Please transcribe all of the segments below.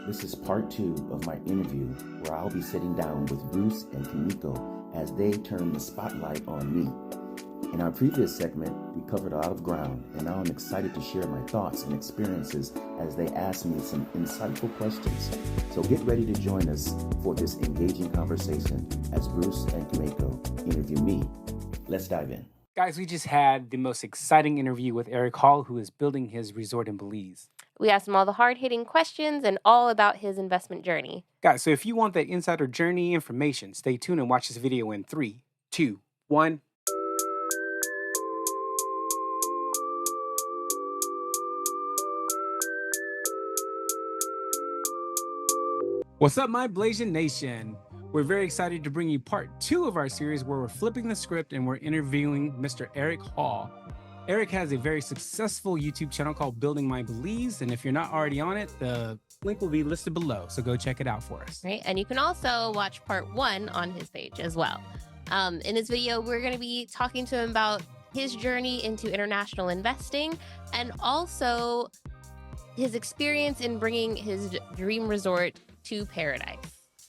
This is part 2 of my interview where I'll be sitting down with Bruce and Kimiko as they turn the spotlight on me. In our previous segment, we covered a lot of ground, and now I'm excited to share my thoughts and experiences as they ask me some insightful questions. So get ready to join us for this engaging conversation as Bruce and Kimiko interview me. Let's dive in. Guys, we just had the most exciting interview with Eric Hall, who is building his resort in Belize. We asked him all the hard-hitting questions and all about his investment journey. Guys, so if you want that insider journey information, stay tuned and watch this video in 3, 2, 1. What's up, my Blasian Nation? We're very excited to bring you part 2 of our series where we're flipping the script and we're interviewing Mr. Eric Hall. Eric has a very successful YouTube channel called Building My Belize, and if you're not already on it, the link will be listed below, so go check it out for us. Right, and you can also watch part 1 on his page as well. In this video, we're going to be talking to him about his journey into international investing and also his experience in bringing his dream resort to paradise.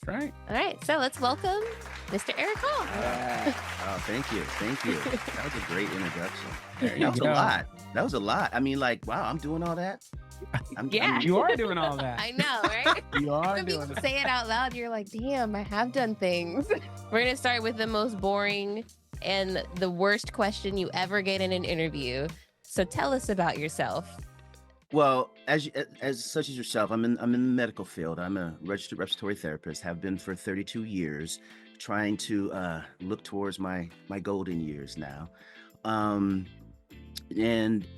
Right. All right, so let's welcome Mr. Eric Hall. Oh, thank you. That was a great introduction. That was a lot. I mean, like, wow, I'm doing all that. You are doing all that. I know, right? You are when doing people it. say it out loud, you're like, damn, I have done things. We're going to start with the most boring and the worst question you ever get in an interview. So tell us about yourself. Well, as such as yourself, I'm in the medical field. I'm a registered respiratory therapist, have been for 32 years, trying to look towards my golden years now. And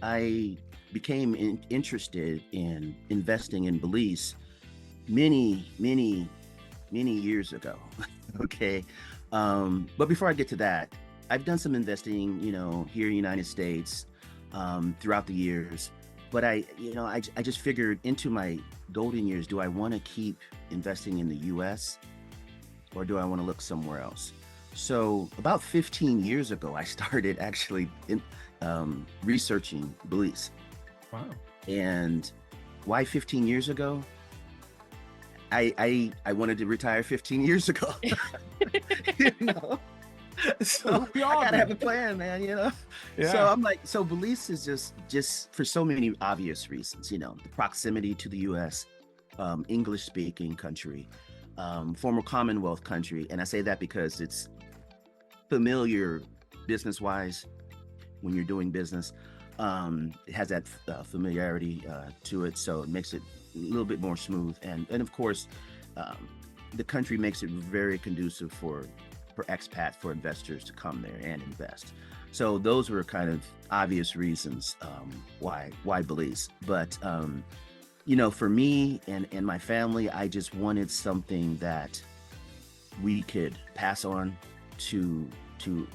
I became interested in investing in Belize many years ago. Okay. But before I get to that, I've done some investing, here in the United States, throughout the years. But I just figured into my golden years, do I want to keep investing in the US or do I want to look somewhere else? So about 15 years ago, I started actually researching Belize. Wow. And why 15 years ago? I wanted to retire 15 years ago. So I gotta have a plan, man, Yeah. So I'm like, so Belize is just for so many obvious reasons, the proximity to the US, English speaking country, former Commonwealth country. And I say that because it's familiar business wise when you're doing business. It has that familiarity to it. So it makes it a little bit more smooth. And of course, the country makes it very conducive for expats, for investors to come there and invest. So those were kind of obvious reasons why Belize. But for me and my family, I just wanted something that we could pass on to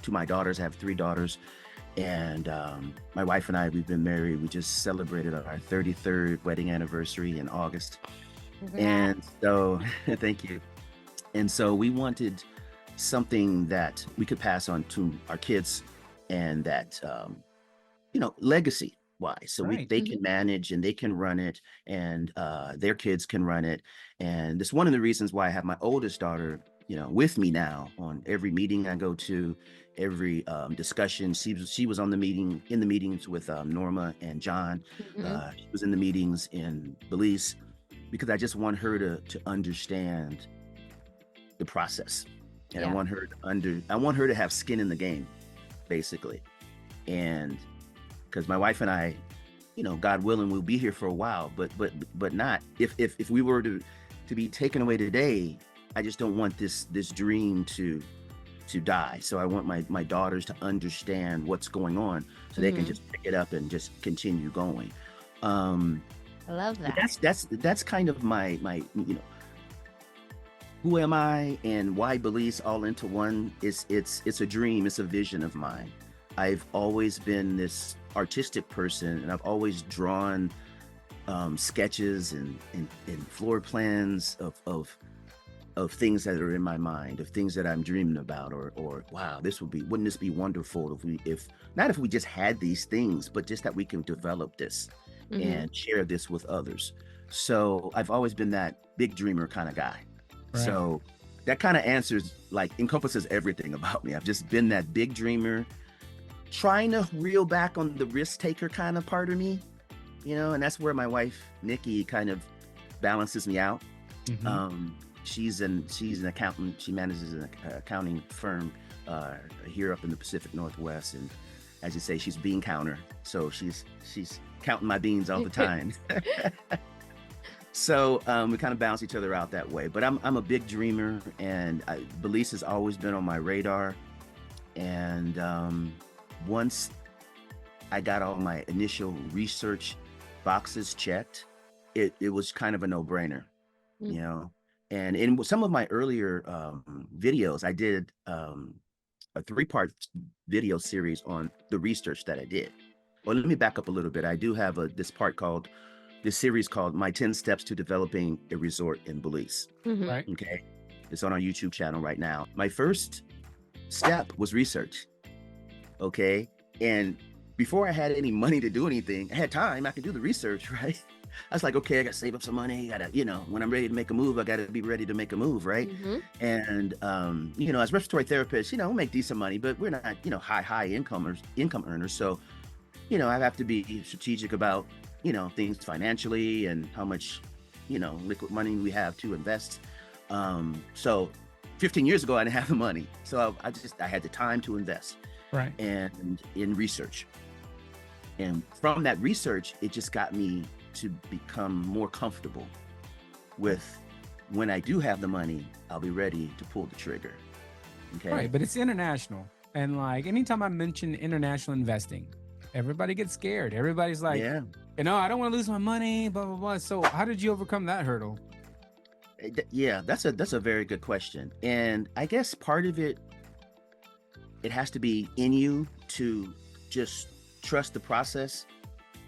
my daughters. I have 3 daughters, and my wife and I, we've been married. We just celebrated our 33rd wedding anniversary in August. And so thank you. And so we wanted something that we could pass on to our kids, and that legacy wise, so they can manage and they can run it, and their kids can run it. And it's one of the reasons why I have my oldest daughter with me now on every meeting I go to, every discussion. She was in the meetings with Norma and John. She was in the meetings in Belize, because I just want her to understand the process. And I want her to have skin in the game, basically. And because my wife and I, God willing, we'll be here for a while, but not if we were to be taken away today. I just don't want this dream to die. So I want my daughters to understand what's going on, so they can just pick it up and just continue going. I love that. That's kind of my who am I and why Belize all into one. It's a dream. It's a vision of mine. I've always been this artistic person, and I've always drawn sketches and floor plans of things that are in my mind, of things that I'm dreaming about, or wow, wouldn't this be wonderful if not we just had these things, but just that we can develop this and share this with others. So I've always been that big dreamer kind of guy. Right. So that kind of answers, like, encompasses everything about me. I've just been that big dreamer, trying to reel back on the risk taker kind of part of me, and that's where my wife, Nikki, kind of balances me out. Mhm. She's an accountant. She manages an accounting firm here up in the Pacific Northwest. And as you say, she's bean counter. So she's counting my beans all the time. So we kind of balance each other out that way. But I'm a big dreamer, and Belize has always been on my radar. And once I got all my initial research boxes checked, it was kind of a no-brainer, And in some of my earlier videos, I did a 3-part video series on the research that I did. Well, let me back up a little bit. I do have this series called My 10 Steps to Developing a Resort in Belize. Mhm. Right. Okay. It's on our YouTube channel right now. My first step was research. Okay. And before I had any money to do anything, I had time, I could do the research, right? I was like, okay, I got to save up some money. I got to, when I'm ready to make a move, I got to be ready to make a move, right? Mhm. And, as respiratory therapists, we make decent money, but we're not, high income earners. So, I have to be strategic about, things financially and how much, liquid money we have to invest. So 15 years ago, I didn't have the money. So I had the time to invest. Right. And in research. And from that research, it just got me to become more comfortable with, when I do have the money, I'll be ready to pull the trigger. Okay. Right. But it's international. And like anytime I mention international investing, everybody gets scared. Everybody's like, Yeah. I don't want to lose my money, blah, blah, blah. So how did you overcome that hurdle? Yeah, that's a very good question. And I guess part of it has to be in you to just trust the process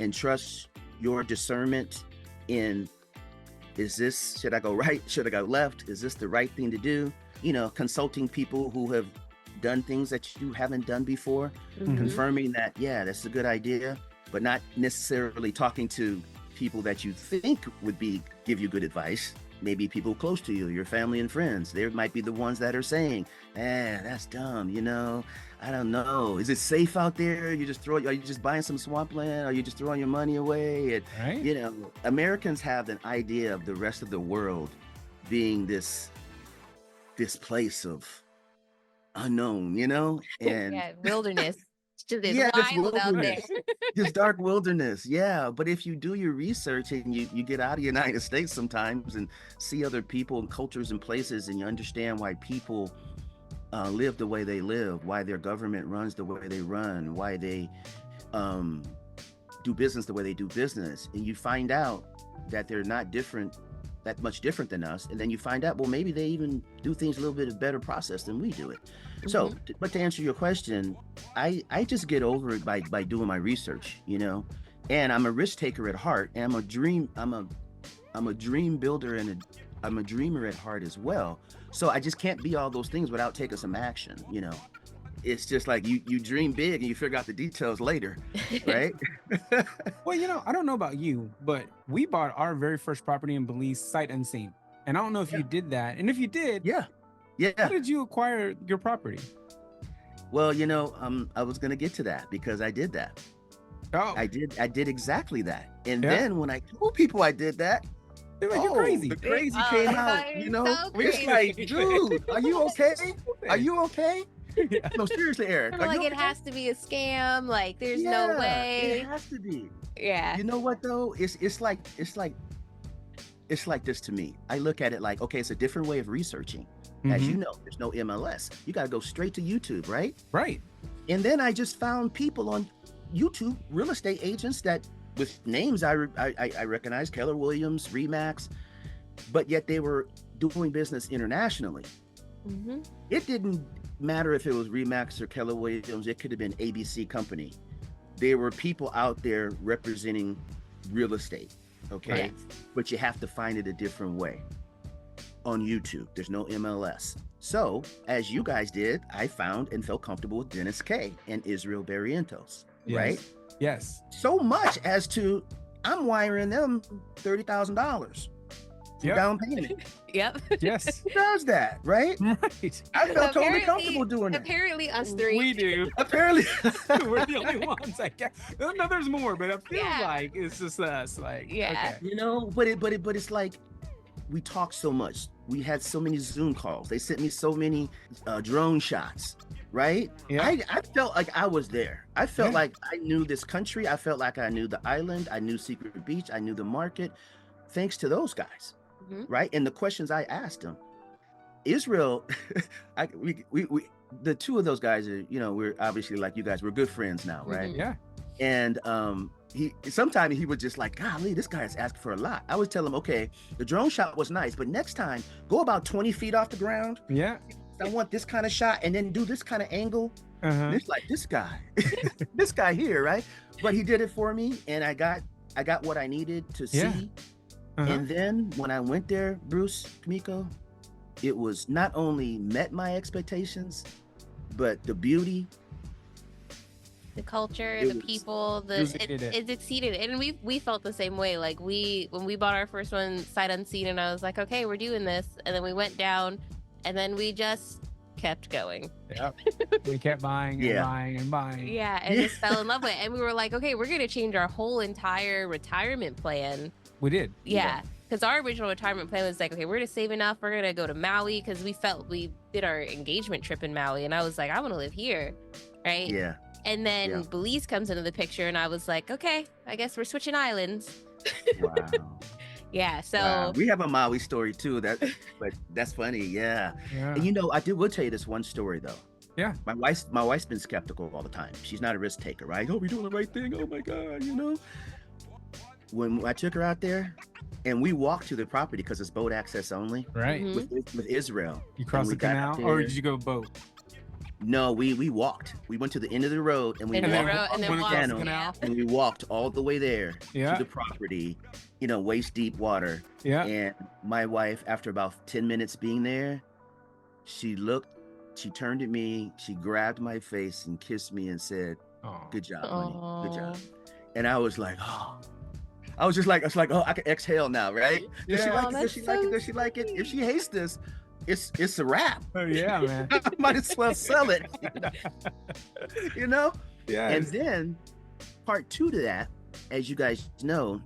and trust your discernment in, should I go right? Should I go left? Is this the right thing to do? Consulting people who have done things that you haven't done before, Mhm. confirming that, yeah, that's a good idea, but not necessarily talking to people that you think would give you good advice. Maybe people close to you, your family and friends. They might be the ones that are saying, that's dumb, I don't know. Is it safe out there? Are you just buying some swampland? Are you just throwing your money away? And, Right. Americans have an idea of the rest of the world being this place of unknown, and Yeah, wilderness. It's just it's yeah, this wild out there. wilderness, this dark wilderness. Yeah. But if you do your research and you get out of the United States sometimes and see other people and cultures and places, and you understand why people live the way they live, why their government runs the way they run, why they do business the way they do business, and you find out that they're not that much different than us, and then you find out, well, maybe they even do things a little bit of better process than we do it. So, but to answer your question, I just get over it by doing my research, and I'm a risk taker at heart, and I'm a dream builder, and I'm a dreamer at heart as well. So I just can't be all those things without taking some action. It's just like you dream big and you figure out the details later, right? Well, I don't know about you, but we bought our very first property in Belize sight unseen. And I don't know if you did that. And if you did, Yeah. how did you acquire your property? Well, I was gonna get to that because I did that. Oh, I did exactly that. And Yeah. then when I told people I did that, they're like, you're crazy. the crazy Oh, came I out. thought you were so It's crazy. like, dude, are you okay? Are you okay? Yeah. No, seriously, Eric. I'm Are like, you it okay? has to be a scam. Like, there's Yeah, no way. It has to be. Yeah. You know what though? It's like this to me. I look at it like, okay, it's a different way of researching. As Mhm. you know, there's no MLS. You got to go straight to YouTube, right? Right. And then I just found people on YouTube, real estate agents that with names I recognize, Keller Williams, Remax, but yet they were doing business internationally. Mhm. It didn't matter if it was Remax or Keller Williams. It could have been ABC Company. There were people out there representing real estate, okay? Yes. But you have to find it a different way. On YouTube, there's no MLS. So, as you guys did, I found and felt comfortable with Dennis Kaye and Israel Barrientos, Yes. right? Yes. So much as to I'm wiring them $30,000 Yep. down payment. Yep. Yes. Who does that, right? Right. I felt totally Apparently- comfortable doing that. Apparently, us three. We do. Apparently, We're the only ones. I guess. No, there's more, but it feels Yeah. like it's just us. Like, Yeah. okay. you know, but it's like we talked so much. We had so many Zoom calls. They sent me so many drone shots. Right? Yeah. I felt like I was there. I felt Yeah. like I knew this country. I felt like I knew the island. I knew Secret Beach. I knew the market. Thanks to those guys, Mhm. right? And the questions I asked them. Israel, we the two of those guys are, you know, we're obviously like you guys. We're good friends now, right? Mhm. Yeah. And sometimes he would just like, golly, this guy's asking for a lot. I would tell him, okay, the drone shot was nice, but next time go about 20 feet off the ground. Yeah. I want this kind of shot and then do this kind of angle. Uh-huh. And it's like this guy, this guy here, right? But he did it for me, and I got what I needed to see. Yeah. Uh-huh. And then when I went there, Bruce, Kamiko, it was not only met my expectations, but the beauty. The culture, It the was- people, it exceeded it. And we felt the same way. Like when we bought our first one sight unseen, and I was like, okay, we're doing this. And then we went down, and then we just kept going. Yeah. We kept buying and Yeah. buying and buying. Yeah, and just fell in love with it. And we were like, okay, we're gonna change our whole entire retirement plan. We did. Yeah. Because our original retirement plan was like, okay, we're gonna save enough. We're gonna go to Maui because we did our engagement trip in Maui, and I was like, I want to live here, right? Yeah. And then Yeah. Belize comes into the picture, and I was like, okay, I guess we're switching islands. Wow. Yeah. So Wow. We have a Maui story too. But that's funny. Yeah. Yeah. And you know, will tell you this one story though. Yeah. My wife's been skeptical all the time. She's not a risk taker, right? Oh, we're doing the right thing. Oh my God, you know. When I took her out there, and we walked to the property because it's boat access only Right. Mhm. with Israel. You crossed we the got out canal, or there. did you go boat? No, we walked. We went to the end of the road and we And then walked. road- and then went walked. across the Channel. canal. And we walked all the way there Yeah. to the property, you know, waist deep water. Yeah. And my wife, after about 10 minutes being there, she turned at me, she grabbed my face and kissed me and said, Oh. "Good job, honey. Good job." Aw. And I was like, oh. I was like, oh, I can exhale now, right? Does she Yeah. like Oh, it? Does that's she like so it? Does she like it? If she hates this, it's a wrap. Oh, yeah, man. I might as well sell it. You know? Yeah. And then part two to that, as you guys know,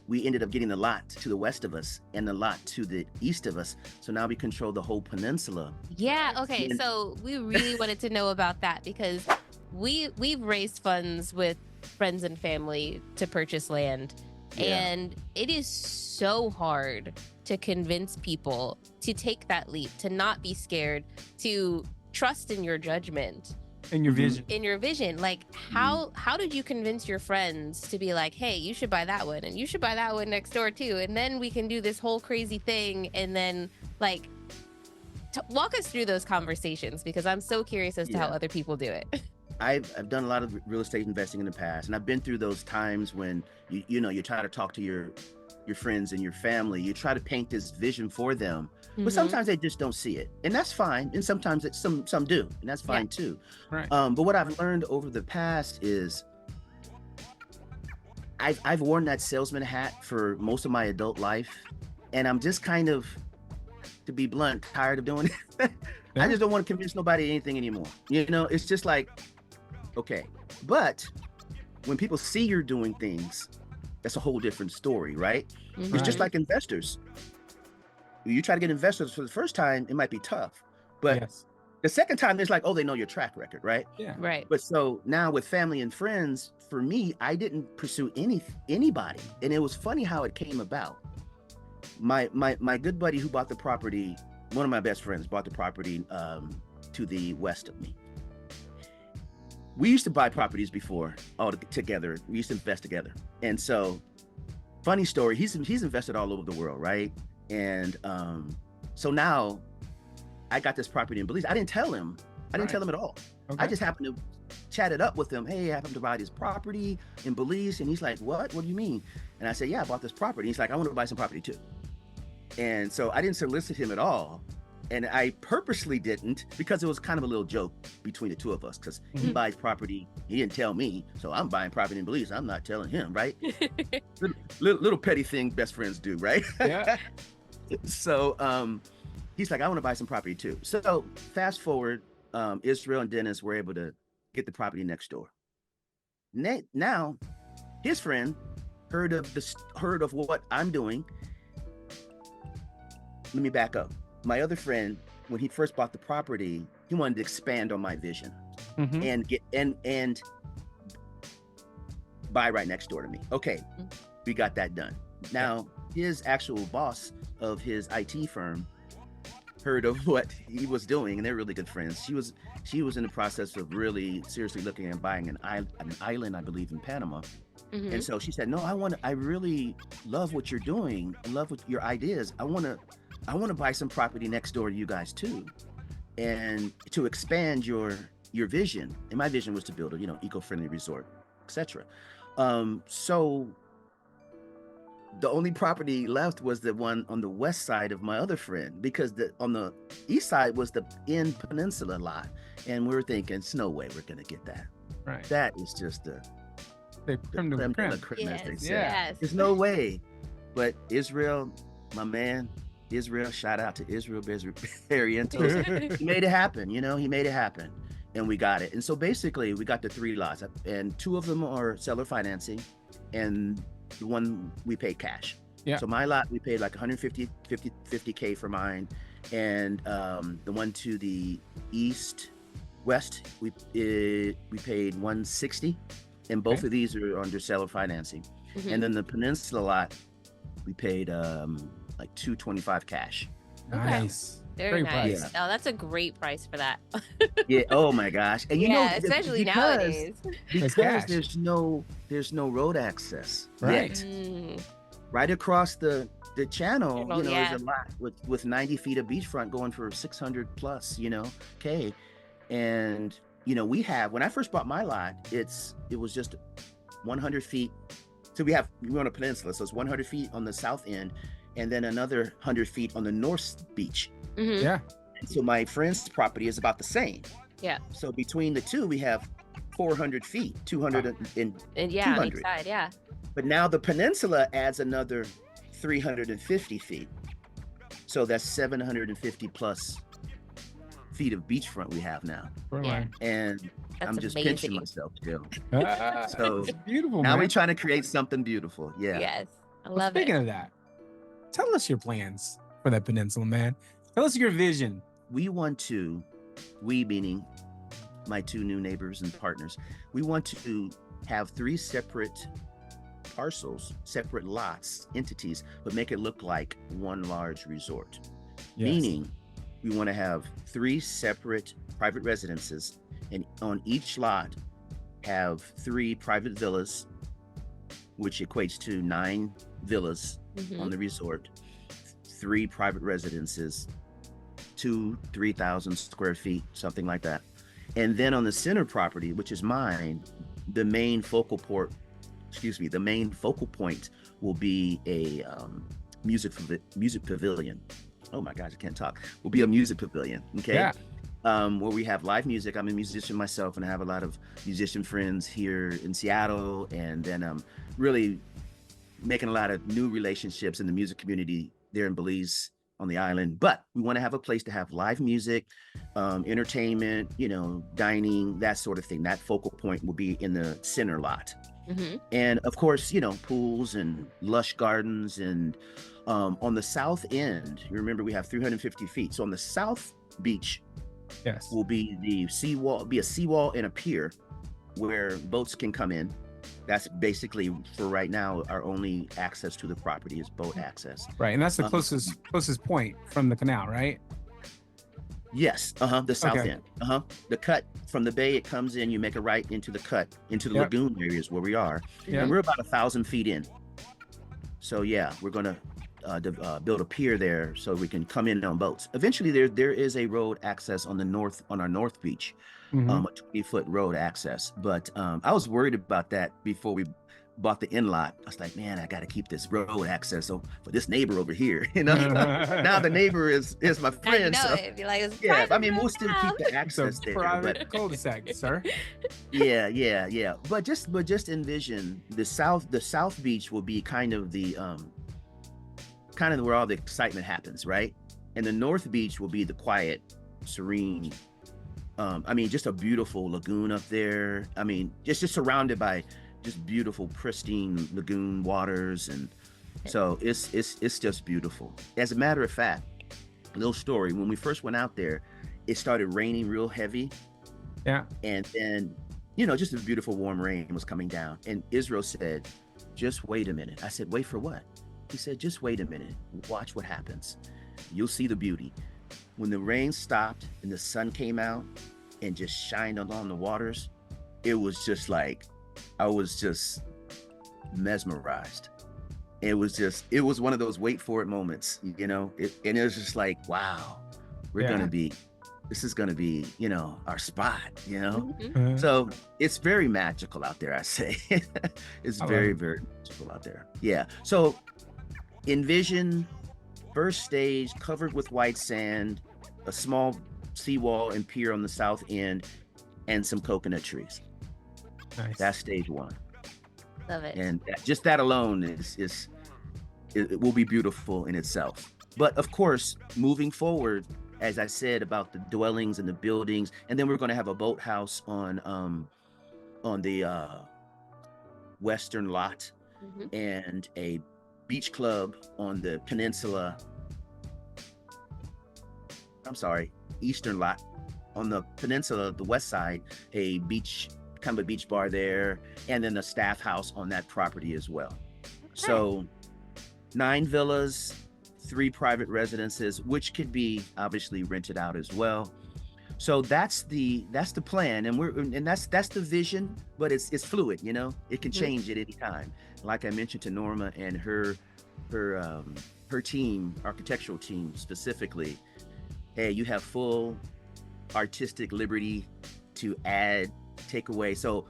we ended up getting the lot to the west of us and the lot to the east of us. So now we control the whole peninsula. Yeah. Okay. And- So we really wanted to know about that because we've raised funds with friends and family to purchase land, Yeah. and it is so hard to convince people to take that leap, to not be scared, to trust in your judgment, in your Mhm. vision. in your vision. Like how did you convince your friends to be like, hey, you should buy that one, and you should buy that one next door too, and then we can do this whole crazy thing, and then like walk us through those conversations, because I'm so curious as to how Yeah. other people do it. I've done a lot of real estate investing in the past, and I've been through those times when you try to talk to your friends and your family. You try to paint this vision for them, but Mhm. sometimes they just don't see it, and that's fine. And sometimes some do, and that's fine too. Right. But what I've learned over the past is I've worn that salesman hat for most of my adult life, and I'm just kind of, to be blunt, tired of doing it. Yeah. I just don't want to convince nobody anything anymore. You know, it's just like, okay. But when people see you're doing things, that's a whole different story, right? Mhm. It's just Right. like investors. You try to get investors for the first time, it might be tough. But Yes. the second time, it's like, oh, they know your track record, right? Yeah. Right. But so now with family and friends, for me, I didn't pursue anybody. And it was funny how it came about. My good buddy who bought the property, one of my best friends bought the property to the west of me. We used to buy properties before all together. We used to invest together. And so, funny story, he's invested all over the world, right? And so now I got this property in Belize. I didn't tell him. I didn't Right. tell him at all. Okay. I just happened to chat it up with him. Hey, I happened to buy this property in Belize. And he's like, what? What do you mean? And I said, yeah, I bought this property. He's like, I want to buy some property too. And so I didn't solicit him at all. and I purposely didn't, because it was kind of a little joke between the two of us, because he buys property, he didn't tell me, so I'm buying property in Belize, I'm not telling him, right? little petty thing best friends do, right? Yeah. So he's like, I want to buy some property too. So fast forward, Israel and Dennis were able to get the property next door. Now his friend heard of what I'm doing. Let me back up. My other friend, when he first bought the property, he wanted to expand on my vision and get and buy right next door to me. Okay, we got that done. Now his actual boss of his IT firm heard of what he was doing, and they're really good friends. She was in the process of really seriously looking at buying an island, I believe, in Panama. And so she said, no, I really love what you're doing. I love what your ideas. I want to buy some property next door to you guys too, and to expand your vision. And my vision was to build a eco-friendly resort, etc. So the only property left was the one on the west side of my other friend, because on the east side was the in peninsula lot, and we were thinking, there's no way we're gonna get that. Right. That is just the creme de la creme. as they say. Yes. There's no way. But Israel, my man, shout out to Israel Barrientos. He made it happen, he made it happen, and we got it. And so basically we got the 3 lots, and 2 of them are seller financing, and the one we paid cash. Yeah. So my lot, we paid like 50K for mine, and the one to the west, we paid 160, and both of these are under seller financing. And then the peninsula lot, we paid like 225 cash. Nice. Very nice. Price. Oh, that's a great price for that. Yeah. Oh my gosh. And especially nowadays. Because there's no road access. Right. Right across the channel, there's a lot with 90 feet of beachfront going for 600 plus, K. And we have, when I first bought my lot, it was just 100 feet. So we're on a peninsula, so it's 100 feet on the south end, and then another 100 feet on the north beach. Yeah. And so my friend's property is about the same. Yeah. So between the two, we have 400 feet, 200 and 200. On each side, yeah. But now the peninsula adds another 350 feet. So that's 750 plus feet of beachfront we have now. Yeah. And That's I'm just amazing. pinching myself still. So beautiful. Now man. we're trying to create something beautiful. Yeah. Yes. I Well, love speaking it. of that, tell us your plans for that peninsula, man. Tell us your vision. We meaning my 2 new neighbors and partners, we want to have 3 separate parcels, separate lots, entities, but make it look like one large resort. Yes. Meaning we want to have 3 separate private residences, and on each lot have 3 private villas, which equates to 9 villas on the resort, 3 private residences, 3,000 square feet, something like that. And then on the center property, which is mine, the main focal point will be a music pavilion. Oh my gosh, I can't talk. Will be a music pavilion. Okay. Yeah. Where we have live music. I'm a musician myself, and I have a lot of musician friends here in Seattle, and then I'm really making a lot of new relationships in the music community there in Belize on the island. But we want to have a place to have live music, entertainment, dining, that sort of thing. That focal point will be in the center lot. And of course, pools and lush gardens. And on the south end, you remember we have 350 feet. So on the south beach, Yes. will be the seawall, be a seawall and a pier where boats can come in. That's basically, for right now, our only access to the property is boat access. Right. And that's the closest point from the canal, right? Yes. The south end. The cut from the bay, it comes in, you make a right into the cut, into the lagoon areas where we are. And we're about 1,000 feet in. So yeah, we're going to build a pier there so we can come in on boats. Eventually there is a road access on our north beach, a 20-foot road access. But I was worried about that before we bought the in-lot. I was like, man, I got to keep this road access for this neighbor over here. You know, now the neighbor is my friend. I know So it. Be like, it's yeah, I private mean, road we'll still now. keep the access So there. private But cul-de-sac, sir. yeah. But just envision the South Beach will be kind of where all the excitement happens, right? And the North Beach will be the quiet, serene. I mean, just a beautiful lagoon up there. I mean, just surrounded by just beautiful, pristine lagoon waters, and so it's just beautiful. As a matter of fact, little story. When we first went out there, it started raining real heavy. Yeah. And then, just a beautiful warm rain was coming down. And Israel said, just wait a minute. I said, wait for what? He said, just wait a minute. Watch what happens. You'll see the beauty. When the rain stopped and the sun came out and just shined along the waters, it was just like, I was just mesmerized. It was one of those wait for it moments, and it was just like, wow, this is gonna be, our spot, Mhm. So it's very magical out there, I say. It's very, very magical out there. Yeah. So envision first stage covered with white sand, a small seawall and pier on the south end, and some coconut trees. Nice. That's stage one. Love it. And just that alone it will be beautiful in itself. But of course, moving forward, as I said about the dwellings and the buildings, and then we're going to have a boathouse on the western lot, Mhm. and a beach club on the peninsula. I'm sorry, eastern lot on the peninsula, the west side, a beach, kind of a beach bar there, and then a staff house on that property as well. So 9 villas, 3 private residences, which could be obviously rented out as well. So that's the plan, and that's the vision, but it's fluid, it can change at any time. Like I mentioned to Norma and her team, architectural team specifically, hey, you have full artistic liberty to add, take away. So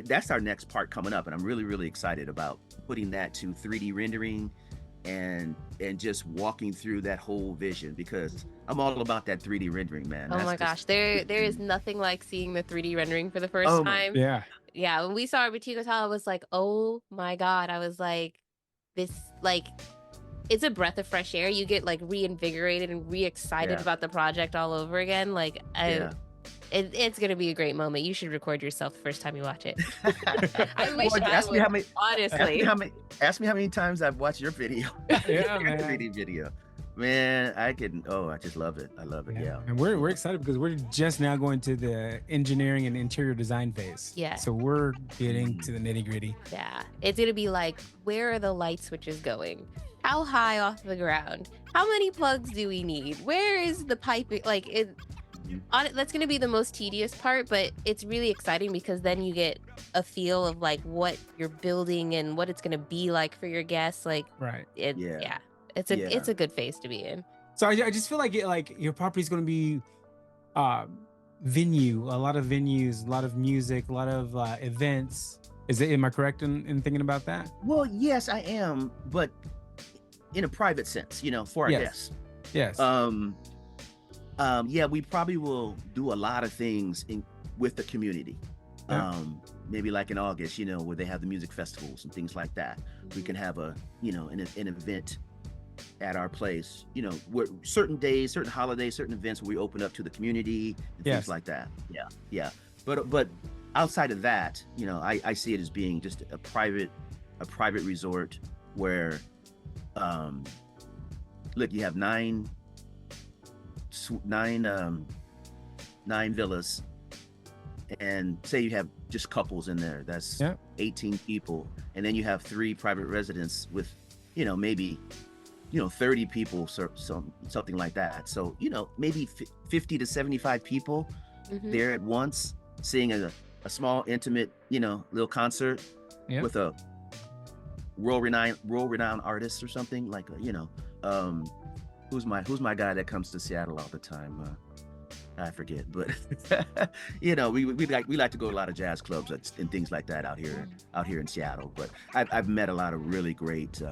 that's our next part coming up, and I'm really, really excited about putting that to 3D rendering and just walking through that whole vision, because I'm all about that 3D rendering, man. Oh my gosh, there is nothing like seeing the 3D rendering for the first time. Yeah, when we saw our boutique hotel, I was like, oh my God. I was like, this, like, it's a breath of fresh air. You get like reinvigorated and re-excited about the project all over again. Like, it's gonna be a great moment. You should record yourself the first time you watch it. I wish I would, honestly. Ask me how many times I've watched your video. Yeah, man. 3D video. Man, I just love it. I love it. Yeah. And we're excited because we're just now going to the engineering and interior design phase. Yeah. So we're getting to the nitty gritty. Yeah. It's going to be like, where are the light switches going? How high off the ground? How many plugs do we need? Where is the piping? Like, that's going to be the most tedious part, but it's really exciting because then you get a feel of like what you're building and what it's going to be like for your guests. Like, right. It's a good phase to be in. So I just feel like your property is going to be venue, a lot of venues, a lot of music, a lot of events. Am I correct in thinking about that? Well, yes, I am, but in a private sense, for our guests. Yes. Yeah, we probably will do a lot of things with the community. Yeah. Maybe like in August, where they have the music festivals and things like that. We can have an event at our place, where certain days, certain holidays, certain events where we open up to the community and things like that. Yeah. But outside of that, I see it as being just a private resort where, look, you have nine villas, and say you have just couples in there, that's 18 people, and then you have 3 private residents with maybe 30 people, something like that. So maybe 50 to 75 people there at once, seeing a small intimate little concert with a world-renowned artist or something, like who's my guy that comes to Seattle all the time? I forget, but you know, we like to go to a lot of jazz clubs and things like that out here in Seattle. But I've met a lot of really great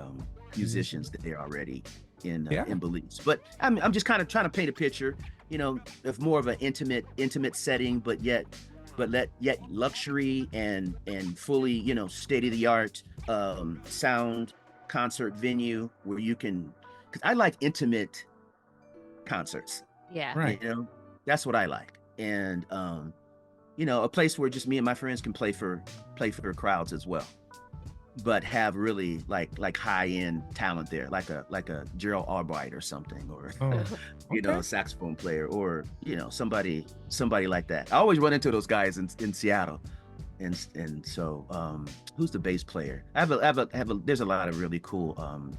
musicians there already in Belize. But I'm just kind of trying to paint a picture, you know, of more of an intimate setting, but yet luxury and fully, you know, state of the art sound concert venue where you can, because I like intimate concerts. Yeah. Right. You know, that's what I like. And you know, a place where just me and my friends can play for crowds as well, but have really like high-end talent there, like a Gerald Albright or something, or you know, a saxophone player, or you know, somebody like that. I always run into those guys in Seattle. And so who's the bass player? There's a lot of really cool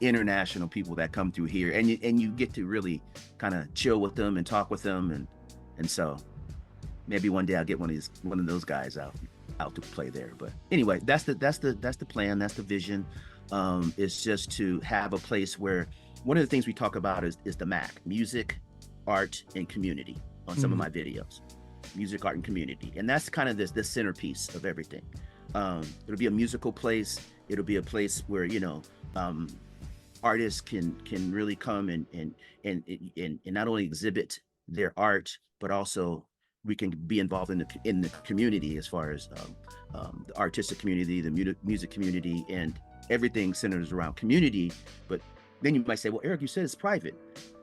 international people that come through here, and you get to really kind of chill with them and talk with them, and so maybe one day I'll get one of those guys out to play there. But anyway, that's the plan, that's the vision. It's just to have a place where one of the things we talk about is the MAC, music, art, and community, on some of my videos. Music, art, and community, and that's kind of the centerpiece of everything. It'll be a musical place. It'll be a place where, you know, artists can really come and not only exhibit their art, but also we can be involved in the community, as far as the artistic community, the music community, and everything centers around community. But then you might say, well, Eric, you said it's private.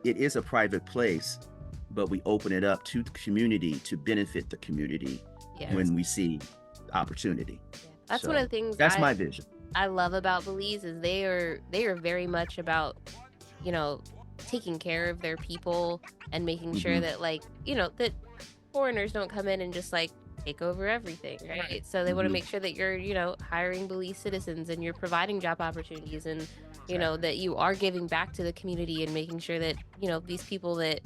It is a private place, but we open it up to the community to benefit the community when we see opportunity. Yeah. That's one of the things. That's my vision. I love about Belize is they are very much about, you know, taking care of their people and making sure that, like, you know, that foreigners don't come in and just like take over everything, right? So they want to make sure that you're, you know, hiring Belize citizens and you're providing job opportunities, and you know, that you are giving back to the community and making sure that, you know, these people that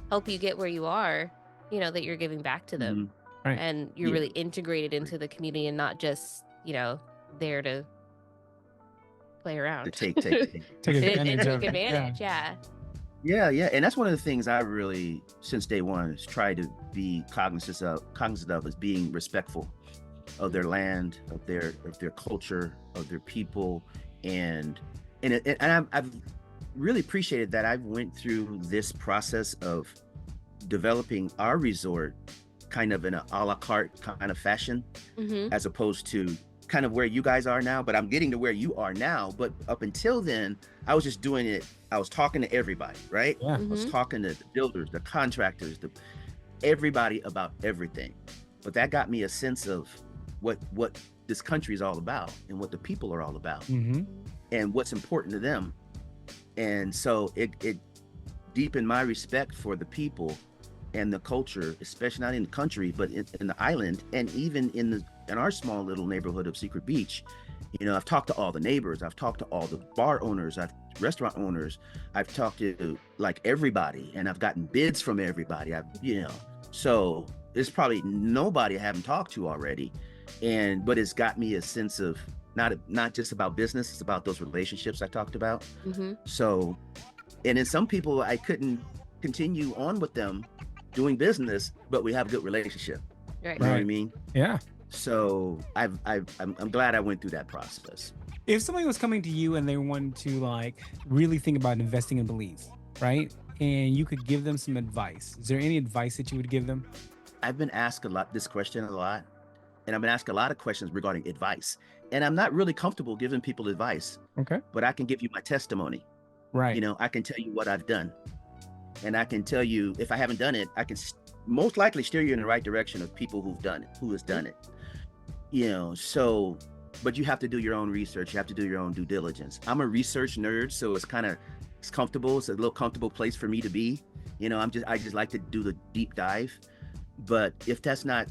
help you get where you are, you know, that you're giving back to them. Right. And you're really integrated into the community and not just, you know, there to play around. To take advantage of. Yeah, and that's one of the things I really, since day one, has tried to be cognizant of, is being respectful of their land, of their culture, of their people, and I've really appreciated that I've went through this process of developing our resort kind of in an a la carte kind of fashion, as opposed to kind of where you guys are now. But I'm getting to where you are now. But up until then, I was just doing it. I was talking to everybody, right? I was talking to the builders, the contractors, everybody about everything. But that got me a sense of what this country is all about, and what the people are all about, and what's important to them. And so it deepened my respect for the people and the culture, especially not in the country, but in the island, and even in our small little neighborhood of Secret Beach. You know, I've talked to all the neighbors, I've talked to all the bar owners, restaurant owners, I've talked to like everybody, and I've gotten bids from everybody. So there's probably nobody I haven't talked to already, but it's got me a sense of not just about business, it's about those relationships I talked about. So, and then some people I couldn't continue on with them doing business, but we have a good relationship. Right. You know what I mean? Yeah. So I'm glad I went through that process. If somebody was coming to you and they wanted to like really think about investing in Belize, right? And you could give them some advice, is there any advice that you would give them? I've been asked this question a lot, and I've been asked a lot of questions regarding advice, and I'm not really comfortable giving people advice. Okay. But I can give you my testimony. Right. You know, I can tell you what I've done, and I can tell you, if I haven't done it, I can most likely steer you in the right direction of people who has done it. You know, so, but you have to do your own research. You have to do your own due diligence. I'm a research nerd, so it's comfortable. It's a little comfortable place for me to be. You know, I just like to do the deep dive. But if that's not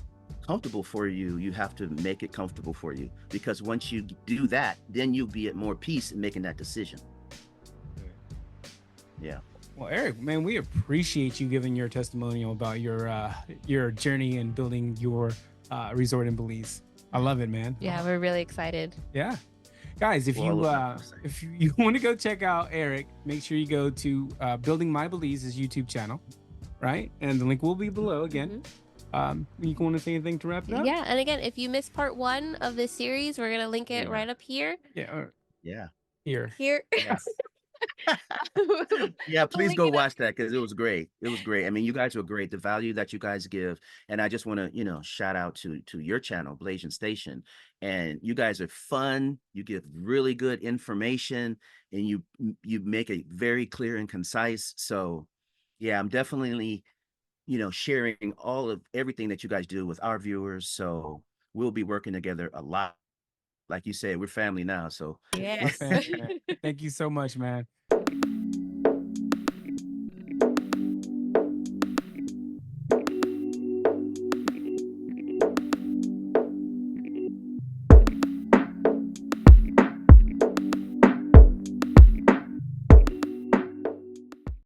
comfortable for you, you have to make it comfortable for you, because once you do that, then you'll be at more peace in making that decision. Yeah. Well, Eric, man, we appreciate you giving your testimonial about your journey in building your resort in Belize. I love it, man. Yeah, we're really excited. Yeah. Guys, if you want to go check out Eric, make sure you go to Building My Belize's YouTube channel. right? And the link will be below again. You want to say anything to wrap it up? Yeah, and again, if you missed part 1 of this series, we're gonna link it right up here. Yeah. Yeah. Here. Here. Yes. Yeah, We'll please link go it up watch that because it was great. It was great. I mean, you guys were great. The value that you guys give, and I just want to, shout out to your channel, blasianstation. And you guys are fun. You give really good information, and you make it very clear and concise. So, yeah, I'm definitely, sharing all of everything that you guys do with our viewers. So we'll be working together a lot. Like you said, we're family now. So Yes. Thank you so much, man.